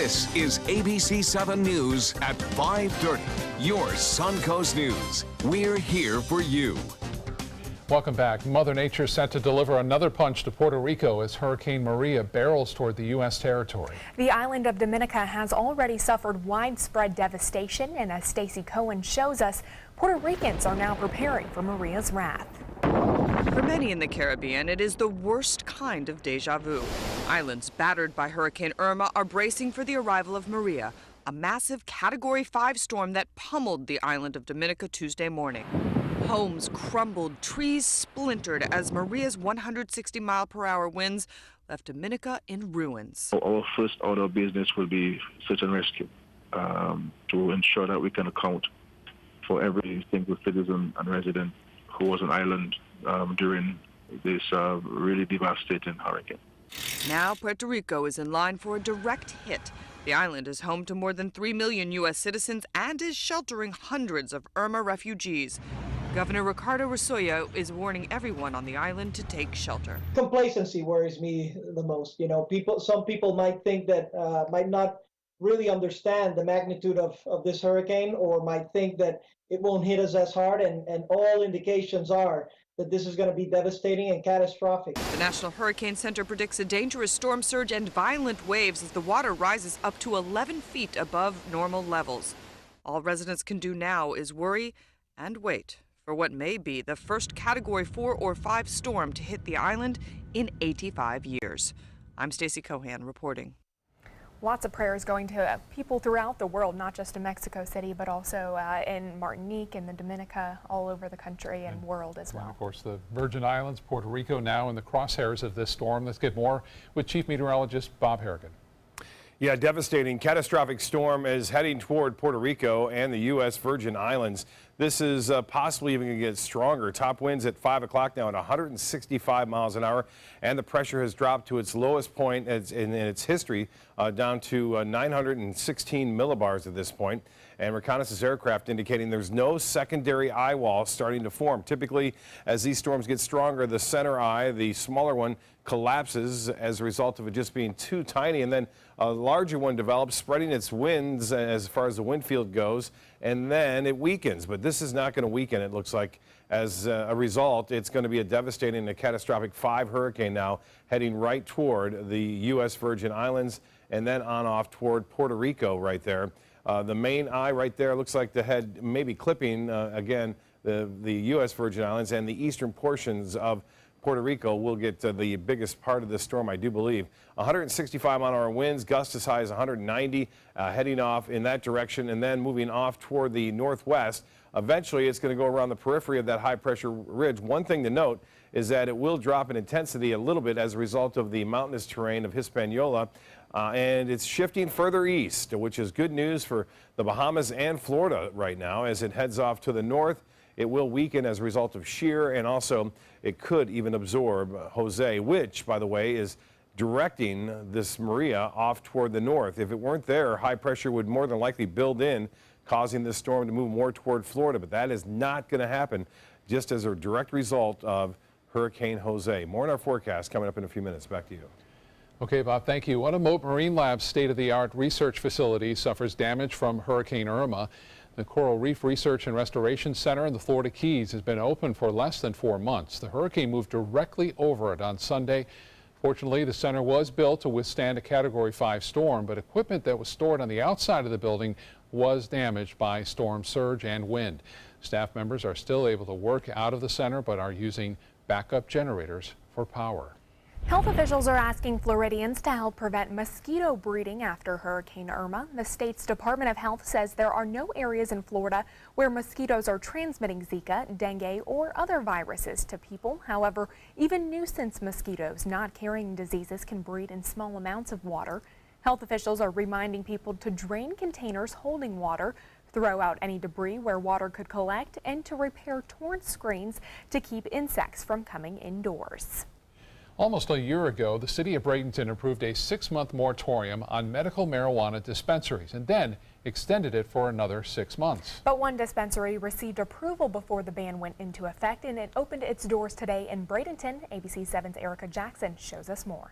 This is ABC7 News at 5:30. Your Suncoast News. We're here for you. Welcome back. Mother Nature set to deliver another punch to Puerto Rico as Hurricane Maria barrels toward the U.S. territory. The island of Dominica has already suffered widespread devastation, and as Stacey Cohen shows us, Puerto Ricans are now preparing for Maria's wrath. For many in the Caribbean, it is the worst kind of deja vu. Islands battered by Hurricane Irma are bracing for the arrival of Maria, a massive Category 5 storm that pummeled the island of Dominica Tuesday morning. Homes crumbled, trees splintered as Maria's 160-mile-per-hour winds left Dominica in ruins. Our first order of business will be search and rescue to ensure that we can account for every single citizen and resident who was on island during this really devastating hurricane. Now Puerto Rico is in line for a direct hit. The island is home to more than 3 million U.S. citizens and is sheltering hundreds of Irma refugees. Governor Ricardo Rosselló is warning everyone on the island to take shelter. Complacency worries me the most. You know, some people might think that, might not really understand the magnitude of this hurricane, or might think that it won't hit us as hard, and all indications are that this is going to be devastating and catastrophic. The National Hurricane Center predicts a dangerous storm surge and violent waves as the water rises up to 11 feet above normal levels. All residents can do now is worry and wait for what may be the first Category 4 or 5 storm to hit the island in 85 years. I'm Stacey Cohen reporting. Lots of prayers going to people throughout the world, not just in Mexico City, but also in Martinique and the Dominica, all over the country and world as well. And of course, the Virgin Islands, Puerto Rico now in the crosshairs of this storm. Let's get more with Chief Meteorologist Bob Harrigan. Yeah, devastating, catastrophic storm is heading toward Puerto Rico and the U.S. Virgin Islands. This is possibly even going to get stronger. Top winds at 5 o'clock now at 165 miles an hour, and the pressure has dropped to its lowest point in its history, down to 916 millibars at this point. And reconnaissance aircraft indicating there's no secondary eye wall starting to form. Typically, as these storms get stronger, the center eye, the smaller one, collapses as a result of it just being too tiny, and then a larger one develops, spreading its winds as far as the wind field goes, and then it weakens. But this is not going to weaken, it looks like. As a result, it's going to be a devastating, a catastrophic 5 hurricane now heading right toward the U.S. Virgin Islands and then on off toward Puerto Rico right there. The main eye right there looks like the head maybe clipping, again, the U.S. Virgin Islands, and the eastern portions of Puerto Rico will get the biggest part of this storm, I do believe. 165-mile-an-hour winds, gusts as high as 190, heading off in that direction and then moving off toward the northwest. Eventually, it's going to go around the periphery of that high-pressure ridge. One thing to note is that it will drop in intensity a little bit as a result of the mountainous terrain of Hispaniola, and it's shifting further east, which is good news for the Bahamas and Florida right now as it heads off to the north. It will weaken as a result of shear, and also it could even absorb Jose, which, by the way, is directing this Maria off toward the north. If it weren't there, high pressure would more than likely build in, causing this storm to move more toward Florida. But that is not going to happen just as a direct result of Hurricane Jose. More in our forecast coming up in a few minutes. Back to you. Okay, Bob, thank you. One of Mote Marine Lab's state-of-the-art research facilities suffers damage from Hurricane Irma. The Coral Reef Research and Restoration Center in the Florida Keys has been open for less than 4 months. The hurricane moved directly over it on Sunday. Fortunately, the center was built to withstand a Category 5 storm, but equipment that was stored on the outside of the building was damaged by storm surge and wind. Staff members are still able to work out of the center, but are using backup generators for power. Health officials are asking Floridians to help prevent mosquito breeding after Hurricane Irma. The state's Department of Health says there are no areas in Florida where mosquitoes are transmitting Zika, dengue, or other viruses to people. However, even nuisance mosquitoes not carrying diseases can breed in small amounts of water. Health officials are reminding people to drain containers holding water, throw out any debris where water could collect, and to repair torn screens to keep insects from coming indoors. Almost a year ago, the city of Bradenton approved a 6-month moratorium on medical marijuana dispensaries and then extended it for another 6 months. But one dispensary received approval before the ban went into effect, and it opened its doors today in Bradenton. ABC7's Erica Jackson shows us more.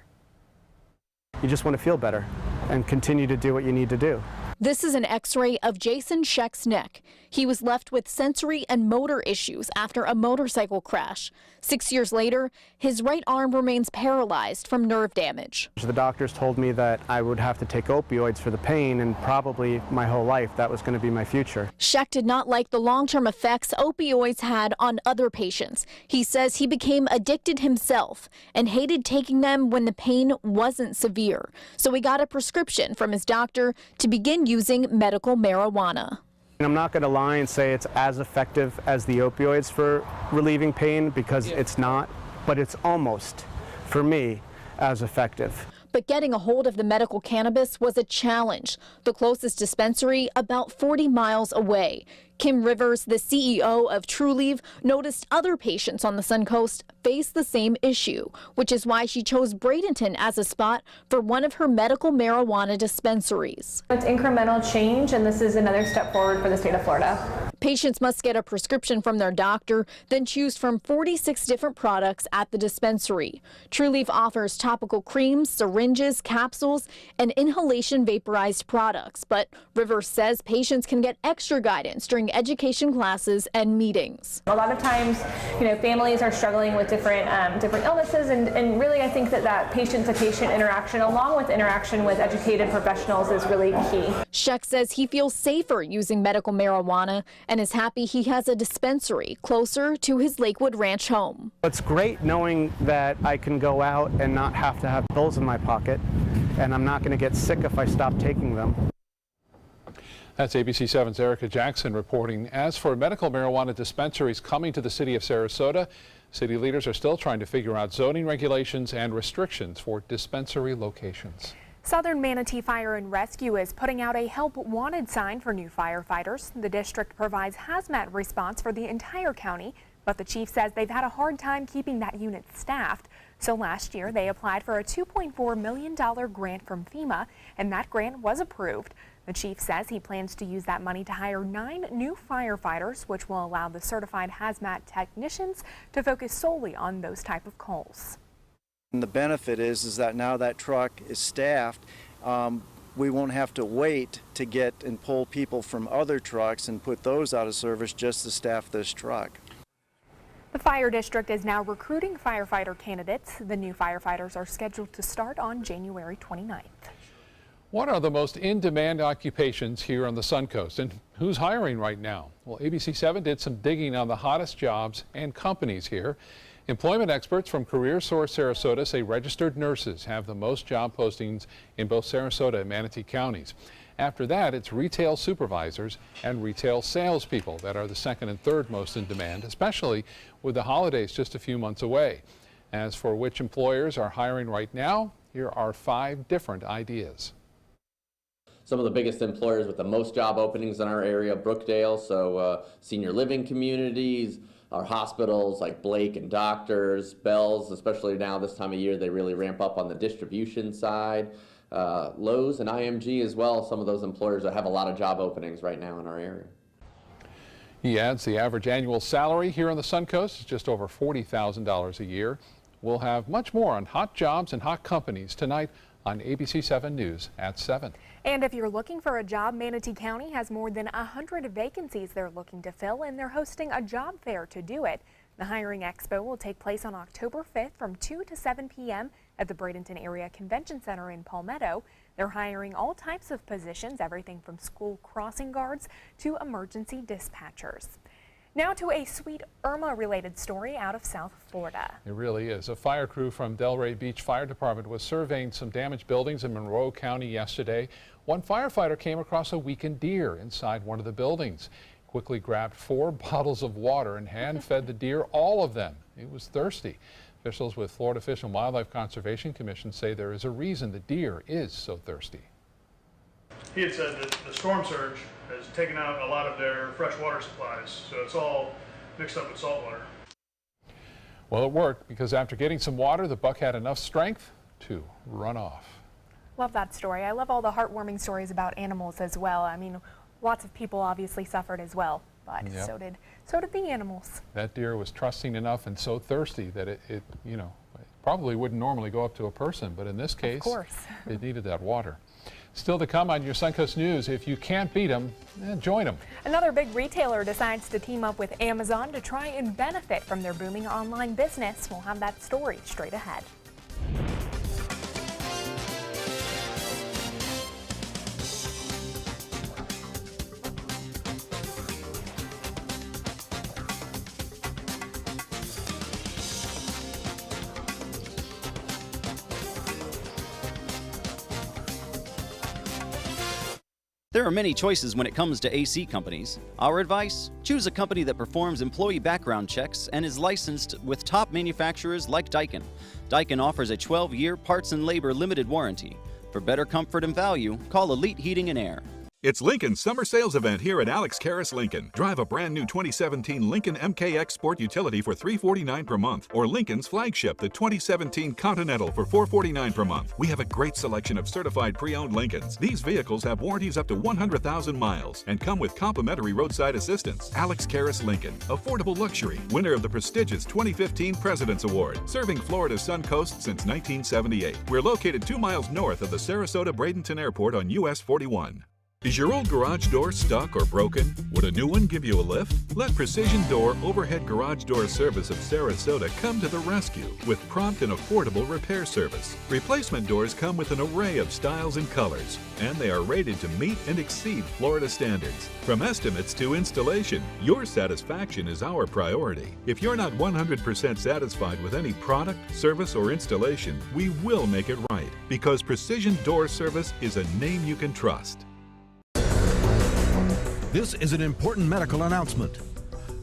you just want to feel better and continue to do what you need to do. This is an x-ray of Jason Scheck's neck. He was left with sensory and motor issues after a motorcycle crash. 6 years later, his right arm remains paralyzed from nerve damage. The doctors told me that I would have to take opioids for the pain, and probably my whole life that was going to be my future. Scheck did not like the long-term effects opioids had on other patients. He says he became addicted himself and hated taking them when the pain wasn't severe. So he got a prescription from his doctor to begin using medical marijuana. And I'm not going to lie and say it's as effective as the opioids for relieving pain, because it's not, but it's almost, for me, as effective. But getting a hold of the medical cannabis was a challenge. The closest dispensary about 40 miles away. Kim Rivers, the CEO of TruLieve, noticed other patients on the Suncoast face the same issue, which is why she chose Bradenton as a spot for one of her medical marijuana dispensaries. It's incremental change, and this is another step forward for the state of Florida. Patients must get a prescription from their doctor, then choose from 46 different products at the dispensary. TruLieve offers topical creams, syringes, capsules, and inhalation vaporized products. But Rivers says patients can get extra guidance during education classes and meetings. A lot of times, families are struggling with different illnesses, and really I think that patient-to-patient interaction, along with interaction with educated professionals, is really key. Scheck says he feels safer using medical marijuana and is happy he has a dispensary closer to his Lakewood Ranch home. It's great knowing that I can go out and not have to have pills in my pocket, and I'm not going to get sick if I stop taking them. That's ABC7's Erica Jackson reporting. As for medical marijuana dispensaries coming to the city of Sarasota, city leaders are still trying to figure out zoning regulations and restrictions for dispensary locations. Southern Manatee Fire and Rescue is putting out a help wanted sign for new firefighters. The district provides hazmat response for the entire county, but the chief says they've had a hard time keeping that unit staffed. So last year they applied for a $2.4 million grant from FEMA, and that grant was approved. The chief says he plans to use that money to hire 9 new firefighters, which will allow the certified hazmat technicians to focus solely on those type of calls. And the benefit is that now that truck is staffed, we won't have to wait to get and pull people from other trucks and put those out of service just to staff this truck. The fire district is now recruiting firefighter candidates. The new firefighters are scheduled to start on January 29th. What are the most in-demand occupations here on the Suncoast, and who's hiring right now? Well, ABC7 did some digging on the hottest jobs and companies here. Employment experts from CareerSource Sarasota say registered nurses have the most job postings in both Sarasota and Manatee counties. After that, it's retail supervisors and retail salespeople that are the second and third most in demand, especially with the holidays just a few months away. As for which employers are hiring right now, here are 5 different ideas. Some of the biggest employers with the most job openings in our area, Brookdale, so senior living communities, our hospitals like Blake and Doctors, Bell's, especially now this time of year, they really ramp up on the distribution side. Lowe's and IMG as well, some of those employers that have a lot of job openings right now in our area. He adds the average annual salary here on the Suncoast is just over $40,000 a year. We'll have much more on hot jobs and hot companies tonight on ABC7 News at 7. And if you're looking for a job, Manatee County has more than 100 vacancies they're looking to fill, and they're hosting a job fair to do it. The Hiring Expo will take place on October 5th from 2 to 7 p.m. at the Bradenton Area Convention Center in Palmetto. They're hiring all types of positions, everything from school crossing guards to emergency dispatchers. Now to a sweet Irma-related story out of South Florida. It really is. A fire crew from Delray Beach Fire Department was surveying some damaged buildings in Monroe County yesterday. One firefighter came across a weakened deer inside one of the buildings. Quickly grabbed 4 bottles of water and hand-fed the deer all of them. It was thirsty. Officials with Florida Fish and Wildlife Conservation Commission say there is a reason the deer is so thirsty. He had said that the storm surge has taken out a lot of their fresh water supplies, so it's all mixed up with salt water. Well, it worked, because after getting some water, the buck had enough strength to run off. Love that story. I love all the heartwarming stories about animals as well. I mean, lots of people obviously suffered as well, but so did the animals. That deer was trusting enough and so thirsty that it probably wouldn't normally go up to a person, but in this case, it needed that water. Still to come on your Suncoast News, if you can't beat them, join them. Another big retailer decides to team up with Amazon to try and benefit from their booming online business. We'll have that story straight ahead. There are many choices when it comes to AC companies. Our advice? Choose a company that performs employee background checks and is licensed with top manufacturers like Daikin. Daikin offers a 12-year parts and labor limited warranty. For better comfort and value, call Elite Heating and Air. It's Lincoln's summer sales event here at Alex Karras Lincoln. Drive a brand new 2017 Lincoln MKX Sport Utility for $349 per month, or Lincoln's flagship, the 2017 Continental, for $449 per month. We have a great selection of certified pre-owned Lincolns. These vehicles have warranties up to 100,000 miles and come with complimentary roadside assistance. Alex Karras Lincoln, affordable luxury, winner of the prestigious 2015 President's Award, serving Florida's Suncoast since 1978. We're located 2 miles north of the Sarasota-Bradenton Airport on US 41. Is your old garage door stuck or broken? Would a new one give you a lift? Let Precision Door Overhead Garage Door Service of Sarasota come to the rescue with prompt and affordable repair service. Replacement doors come with an array of styles and colors, and they are rated to meet and exceed Florida standards. From estimates to installation, your satisfaction is our priority. If you're not 100% satisfied with any product, service, or installation, we will make it right, because Precision Door Service is a name you can trust. This is an important medical announcement.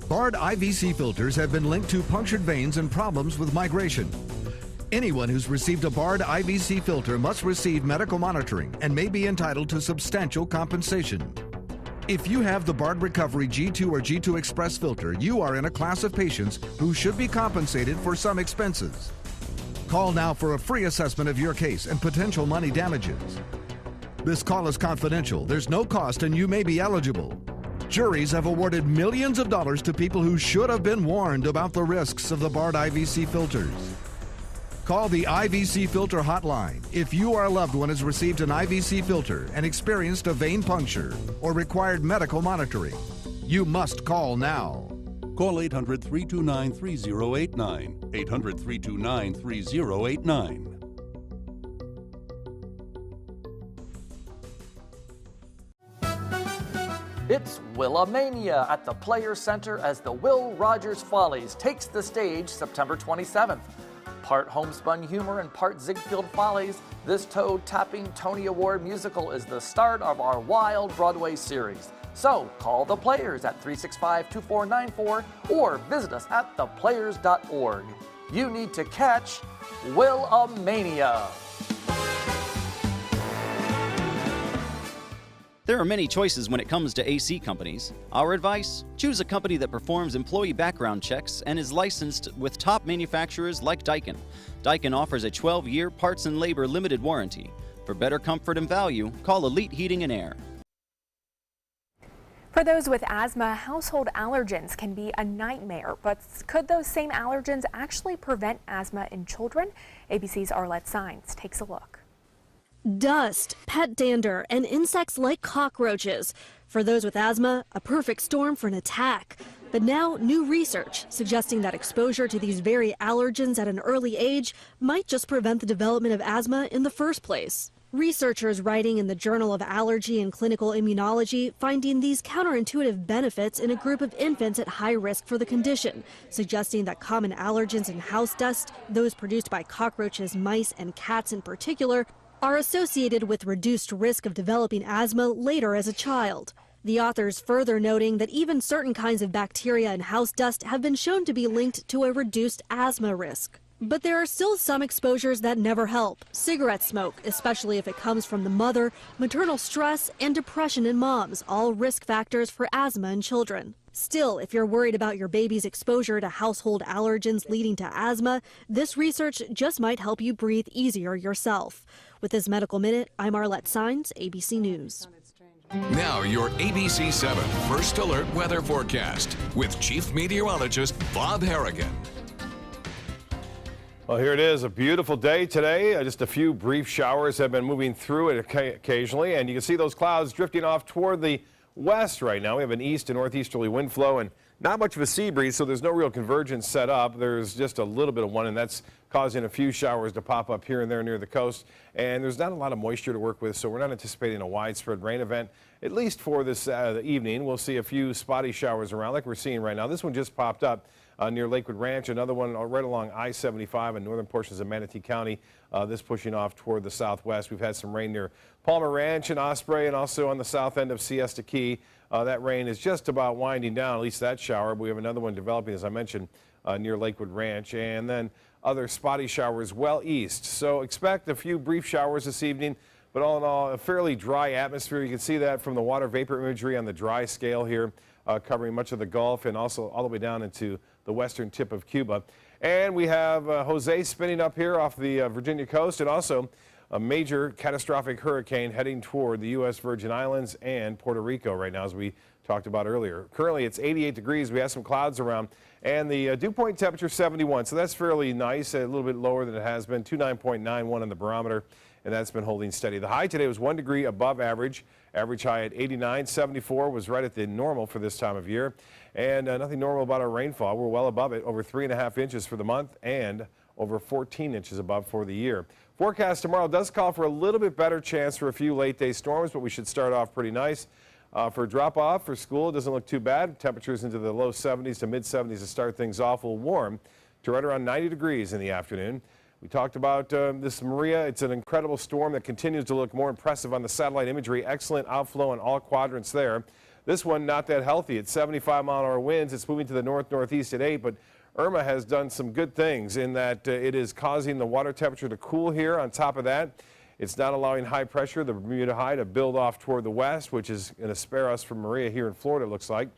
Bard IVC filters have been linked to punctured veins and problems with migration. Anyone who's received a Bard IVC filter must receive medical monitoring and may be entitled to substantial compensation. If you have the Bard Recovery G2 or G2 Express filter, you are in a class of patients who should be compensated for some expenses. Call now for a free assessment of your case and potential money damages. This call is confidential. There's no cost and you may be eligible. Juries have awarded millions of dollars to people who should have been warned about the risks of the Bard IVC filters. Call the IVC Filter Hotline if you or a loved one has received an IVC filter and experienced a vein puncture or required medical monitoring. You must call now. Call 800-329-3089. 800-329-3089. It's Willamania at the Players Center as the Will Rogers Follies takes the stage September 27th. Part homespun humor and part Ziegfeld Follies, this toe-tapping Tony Award musical is the start of our wild Broadway series. So call the Players at 365-2494 or visit us at theplayers.org. You need to catch Willamania. There are many choices when it comes to AC companies. Our advice? Choose a company that performs employee background checks and is licensed with top manufacturers like Daikin. Daikin offers a 12-year parts and labor limited warranty. For better comfort and value, call Elite Heating and Air. For those with asthma, household allergens can be a nightmare, but could those same allergens actually prevent asthma in children? ABC's Arlette Saenz takes a look. Dust, pet dander, and insects like cockroaches. For those with asthma, a perfect storm for an attack. But now, new research suggesting that exposure to these very allergens at an early age might just prevent the development of asthma in the first place. Researchers writing in the Journal of Allergy and Clinical Immunology finding these counterintuitive benefits in a group of infants at high risk for the condition, suggesting that common allergens in house dust, those produced by cockroaches, mice, and cats in particular, are associated with reduced risk of developing asthma later as a child. The authors further noting that even certain kinds of bacteria in house dust have been shown to be linked to a reduced asthma risk. But there are still some exposures that never help. Cigarette smoke, especially if it comes from the mother, maternal stress, and depression in moms, all risk factors for asthma in children. Still, if you're worried about your baby's exposure to household allergens leading to asthma, this research just might help you breathe easier yourself. With this Medical Minute, I'm Arlette Saenz, ABC News. Now your ABC7 First Alert Weather Forecast with Chief Meteorologist Bob Harrigan. Well, here it is, a beautiful day today. Just a few brief showers have been moving through it occasionally, and you can see those clouds drifting off toward the west right now. We have an east to northeasterly wind flow and not much of a sea breeze, so there's no real convergence set up. There's just a little bit of one, and that's causing a few showers to pop up here and there near the coast. And there's not a lot of moisture to work with, so we're not anticipating a widespread rain event, at least for this evening. We'll see a few spotty showers around like we're seeing right now. This one just popped up near Lakewood Ranch, another one right along I-75 in northern portions of Manatee County, this pushing off toward the southwest. We've had some rain near Palmer Ranch and Osprey and also on the south end of Siesta Key. That rain is just about winding down, at least that shower. But we have another one developing, as I mentioned, near Lakewood Ranch, and then other spotty showers well east. So expect a few brief showers this evening, but all in all, a fairly dry atmosphere. You can see that from the water vapor imagery on the dry scale here, covering much of the Gulf and also all the way down into the western tip of Cuba. And we have Jose spinning up here off the Virginia coast, and also a major catastrophic hurricane heading toward the U.S. Virgin Islands and Puerto Rico right now, as we talked about earlier. Currently, it's 88 degrees. We have some clouds around, and the dew point temperature 71, so that's fairly nice, a little bit lower than it has been, 29.91 on the barometer, and that's been holding steady. The high today was 1 degree above average. Average high at 89. 74 was right at the normal for this time of year. And nothing normal about our rainfall. We're well above it, over 3.5 inches for the month and over 14 inches above for the year. Forecast tomorrow does call for a little bit better chance for a few late day storms, but we should start off pretty nice. For drop off for school, it doesn't look too bad. Temperatures into the low 70s to mid 70s to start things off. Will warm to right around 90 degrees in the afternoon. We talked about this Maria. It's an incredible storm that continues to look more impressive on the satellite imagery. Excellent outflow in all quadrants there. This one not that healthy. It's 75-mile-an-hour winds. It's moving to the north-northeast at 8, but Irma has done some good things in that it is causing the water temperature to cool here. On top of that, it's not allowing high pressure, the Bermuda high, to build off toward the west, which is going to spare us from Maria here in Florida, it looks like.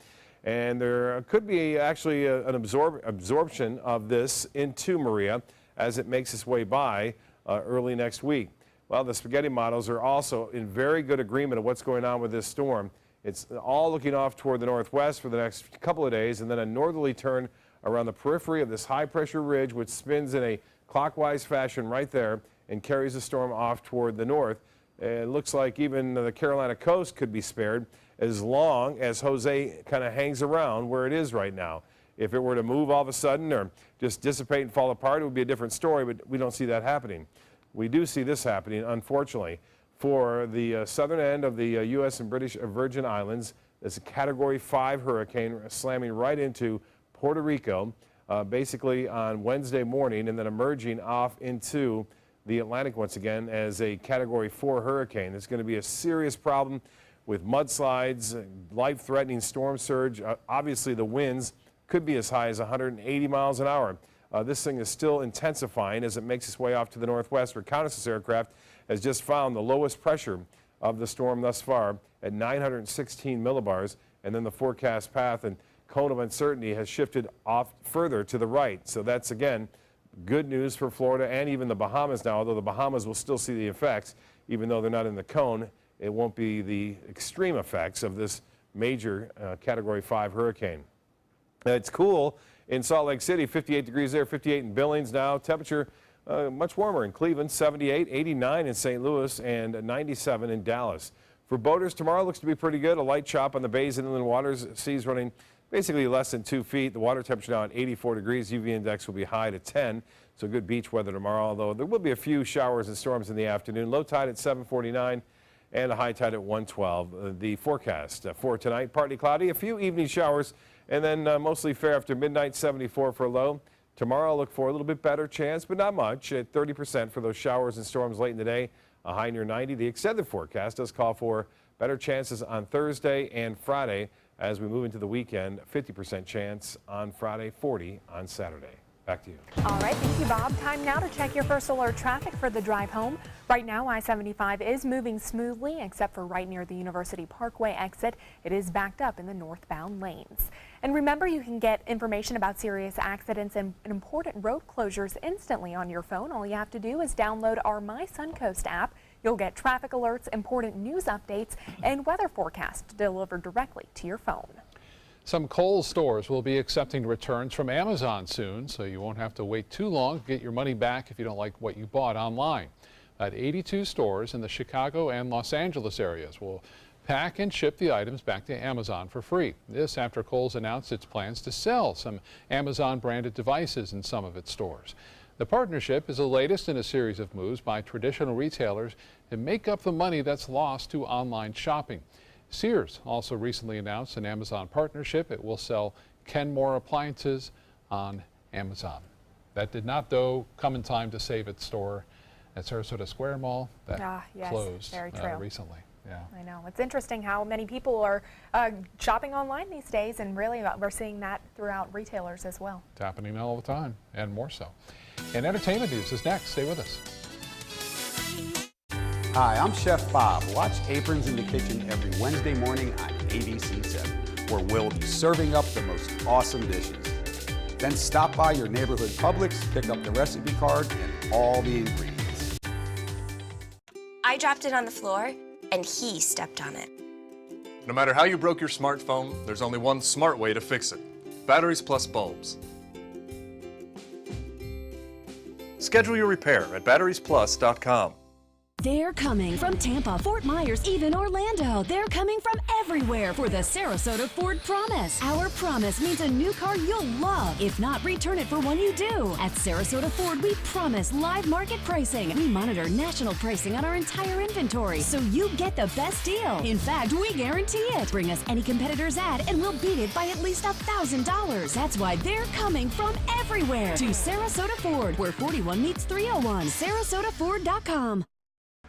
And there could be actually an absorption of this into Maria as it makes its way by early next week. Well, the spaghetti models are also in very good agreement of what's going on with this storm. It's all looking off toward the northwest for the next couple of days, and then a northerly turn around the periphery of this high-pressure ridge, which spins in a clockwise fashion right there and carries the storm off toward the north. It looks like even the Carolina coast could be spared as long as Jose kind of hangs around where it is right now. If it were to move all of a sudden or just dissipate and fall apart, it would be a different story, but we don't see that happening. We do see this happening, unfortunately, for the southern end of the U.S. and British Virgin Islands. It's a Category 5 hurricane slamming right into Puerto Rico, basically on Wednesday morning, and then emerging off into the Atlantic once again as a Category 4 hurricane. It's going to be a serious problem with mudslides, life-threatening storm surge. Obviously, the winds could be as high as 180 miles an hour. This thing is still intensifying as it makes its way off to the northwest. Reconnaissance aircraft has just found the lowest pressure of the storm thus far at 916 millibars, and then the forecast path and cone of uncertainty has shifted off further to the right. So that's, again, good news for Florida and even the Bahamas now, although the Bahamas will still see the effects. Even though they're not in the cone, it won't be the extreme effects of this major Category 5 hurricane. It's cool in Salt Lake City, 58 degrees there, 58 in Billings now. Temperature much warmer in Cleveland, 78, 89 in St. Louis, and 97 in Dallas. For boaters, tomorrow looks to be pretty good. A light chop on the bays and inland waters, seas running basically less than 2 feet. The water temperature now at 84 degrees. UV index will be high to 10, so good beach weather tomorrow, although there will be a few showers and storms in the afternoon. Low tide at 7:49 and a high tide at 1:12. The forecast for tonight, partly cloudy, a few evening showers, and then mostly fair after midnight, 74 for a low. Tomorrow, I'll look for a little bit better chance, but not much, at 30% for those showers and storms late in the day, a high near 90. The extended forecast does call for better chances on Thursday and Friday as we move into the weekend. 50% chance on Friday, 40 on Saturday. Back to you. All right, thank you, Bob. Time now to check your first alert traffic for the drive home. Right now, I-75 is moving smoothly, except for right near the University Parkway exit. It is backed up in the northbound lanes. And remember, you can get information about serious accidents and important road closures instantly on your phone. All you have to do is download our My Suncoast app. You'll get traffic alerts, important news updates, and weather forecasts delivered directly to your phone. Some Kohl's stores will be accepting returns from Amazon soon, so you won't have to wait too long to get your money back if you don't like what you bought online. About 82 stores in the Chicago and Los Angeles areas will pack and ship the items back to Amazon for free. This after Kohl's announced its plans to sell some Amazon-branded devices in some of its stores. The partnership is the latest in a series of moves by traditional retailers to make up the money that's lost to online shopping. Sears also recently announced an Amazon partnership. It will sell Kenmore appliances on Amazon. That did not, though, come in time to save its store at Sarasota Square Mall that closed very true. recently. Yeah. I know. It's interesting how many people are shopping online these days, and really we're seeing that throughout retailers as well. It's happening all the time, and more so. And entertainment news is next. Stay with us. Hi, I'm Chef Bob. Watch Aprons in the Kitchen every Wednesday morning on ABC7, where we'll be serving up the most awesome dishes. Then stop by your neighborhood Publix, pick up the recipe card and all the ingredients. I dropped it on the floor, and he stepped on it. No matter how you broke your smartphone, there's only one smart way to fix it. Batteries plus bulbs. Schedule your repair at batteriesplus.com. They're coming from Tampa, Fort Myers, even Orlando. They're coming from everywhere for the Sarasota Ford Promise. Our promise means a new car you'll love. If not, return it for one you do. At Sarasota Ford, we promise live market pricing. We monitor national pricing on our entire inventory, so you get the best deal. In fact, we guarantee it. Bring us any competitor's ad, and we'll beat it by at least $1,000. That's why they're coming from everywhere to Sarasota Ford, where 41 meets 301. SarasotaFord.com.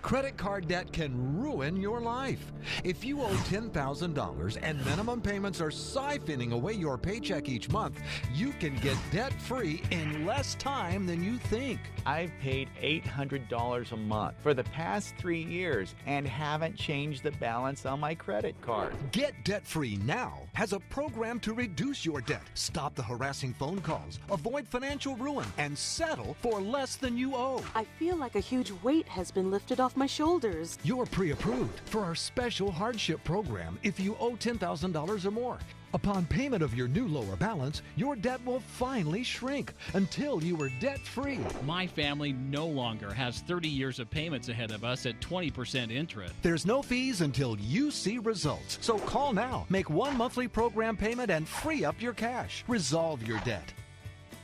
Credit card debt can ruin your life. If you owe $10,000 and minimum payments are siphoning away your paycheck each month, you can get debt-free in less time than you think. I've paid $800 a month for the past 3 years and haven't changed the balance on my credit card. Get debt-free now has a program to reduce your debt, stop the harassing phone calls, avoid financial ruin, and settle for less than you owe. I feel like a huge weight has been lifted off my shoulders. You're pre-approved for our special hardship program if you owe $10,000 or more. Upon payment of your new lower balance, your debt will finally shrink until you are debt-free. My family no longer has 30 years of payments ahead of us at 20% interest. There's no fees until you see results. So call now, make one monthly program payment, and free up your cash. Resolve your debt.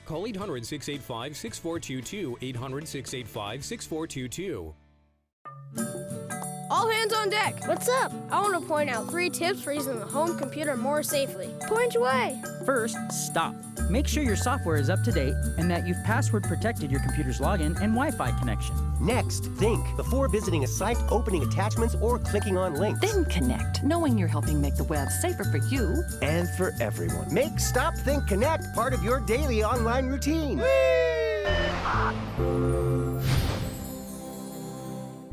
Call 800-685-6422, 800-685-6422. All hands on deck. What's up? I want to point out 3 tips for using the home computer more safely. Point away. First, stop. Make sure your software is up to date and that you've password protected your computer's login and Wi-Fi connection. Next, think before visiting a site, opening attachments, or clicking on links. Then connect, knowing you're helping make the web safer for you and for everyone. Make Stop, Think, Connect part of your daily online routine.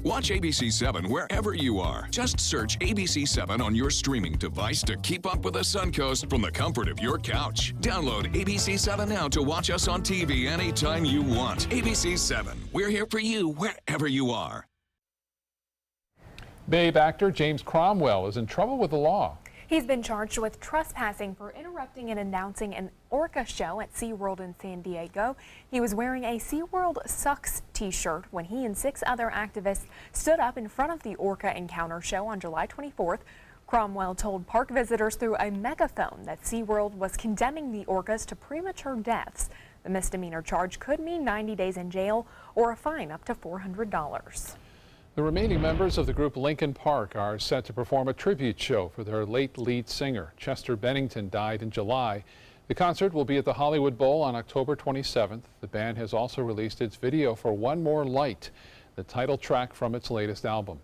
Watch ABC7 wherever you are. Just search ABC7 on your streaming device to keep up with the Suncoast from the comfort of your couch. Download ABC7 now to watch us on TV anytime you want. ABC7, we're here for you wherever you are. Babe actor James Cromwell is in trouble with the law. He's been charged with trespassing for interrupting and announcing an orca show at SeaWorld in San Diego. He was wearing a SeaWorld Sucks t-shirt when he and 6 other activists stood up in front of the orca encounter show on July 24th. Cromwell told park visitors through a megaphone that SeaWorld was condemning the orcas to premature deaths. The misdemeanor charge could mean 90 days in jail or a fine up to $400. The remaining members of the group Lincoln Park are set to perform a tribute show for their late lead singer. Chester Bennington died in July. The concert will be at the Hollywood Bowl on October 27th. The band has also released its video for One More Light, the title track from its latest album.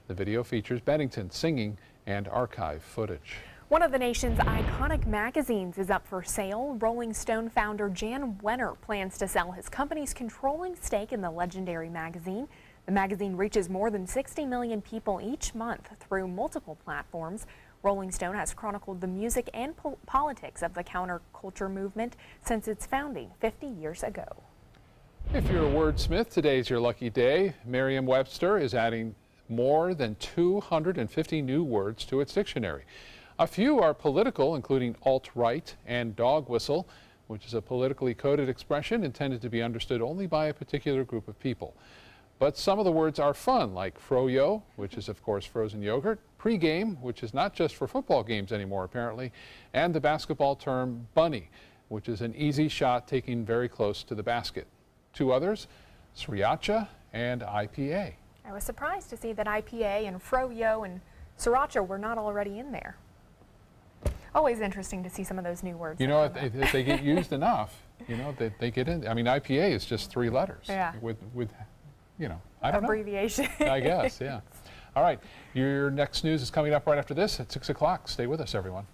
The video features Bennington singing and archive footage. One of the nation's iconic magazines is up for sale. Rolling Stone founder Jan Wenner plans to sell his company's controlling stake in the legendary magazine. The magazine reaches more than 60 million people each month through multiple platforms. Rolling Stone has chronicled the music and politics of the counterculture movement since its founding 50 years ago. If you're a wordsmith, today's your lucky day. Merriam-Webster is adding more than 250 new words to its dictionary. A few are political, including alt-right and dog whistle, which is a politically coded expression intended to be understood only by a particular group of people. But some of the words are fun, like froyo, which is of course frozen yogurt, pregame, which is not just for football games anymore apparently, and the basketball term bunny, which is an easy shot taken very close to the basket. Two others, sriracha and IPA. I was surprised to see that IPA and froyo and sriracha were not already in there. Always interesting to see some of those new words. You know, if they get used enough, you know, they get in. I mean, IPA is just 3 letters. Yeah. With you know, I don't abbreviation. know. I guess, yeah. All right, your next news is coming up right after this at 6 o'clock. Stay with us, everyone.